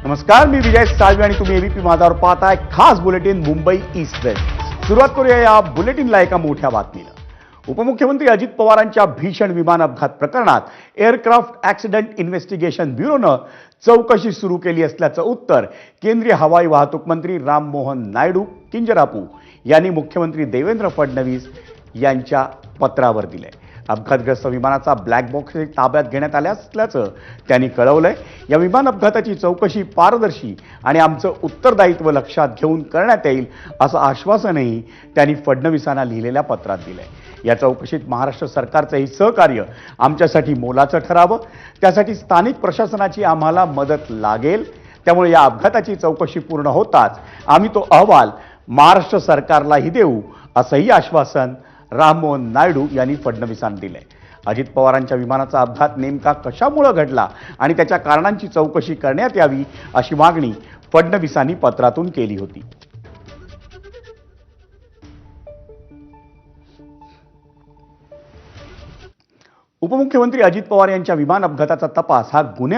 नमस्कार, मी विजय साळवे आणि तुम्ही एबीपी माझावर पाहताय खास बुलेटिन मुंबई ईस्ट वेस्ट। सुरुवात करूया या बुलेटिनला एका मोठ्या बातमीनं। उपमुख्यमंत्री अजित पवारांच्या भीषण विमान अपघात प्रकरणात एअरक्राफ्ट ॲक्सिडेंट इन्व्हेस्टिगेशन ब्युरोनं चौकशी सुरू केली असल्याचं उत्तर केंद्रीय हवाई वाहतूक मंत्री राममोहन नायडू किंजरापू यांनी मुख्यमंत्री देवेंद्र फडणवीस यांच्या पत्रावर दिलंय। अपघातग्रस्त विमानाचा ब्लॅक बॉक्स ताब्यात घेण्यात आला असल्याचं त्यांनी कळवलंय। या विमान अपघाताची चौकशी पारदर्शी आणि आमचं उत्तरदायित्व लक्षात घेऊन करण्यात येईल असं आश्वासनही त्यांनी फडणवीसांना लिहिलेल्या पत्रात दिलंय। या चौकशीत महाराष्ट्र सरकारचंही सहकार्य आमच्यासाठी मोलाचं ठरावं, त्यासाठी स्थानिक प्रशासनाची आम्हाला मदत लागेल। त्यामुळे या अपघाताची चौकशी पूर्ण होताच आम्ही तो अहवाल महाराष्ट्र सरकारलाही देऊ असंही आश्वासन राममोहन नायडू यांनी फडणवीसांना दिले। अजित पवारांच्या विमानाचा अपघात नेमका कशामुळे घडला आणि त्याच्या कारणांची चौकशी करण्यात यावी अशी मागणी फडणवीसांनी पत्रातून केली होती। उपमुख्यमंत्री अजित पवार यांच्या विमान अपघाताचा तपास हा गुन्हे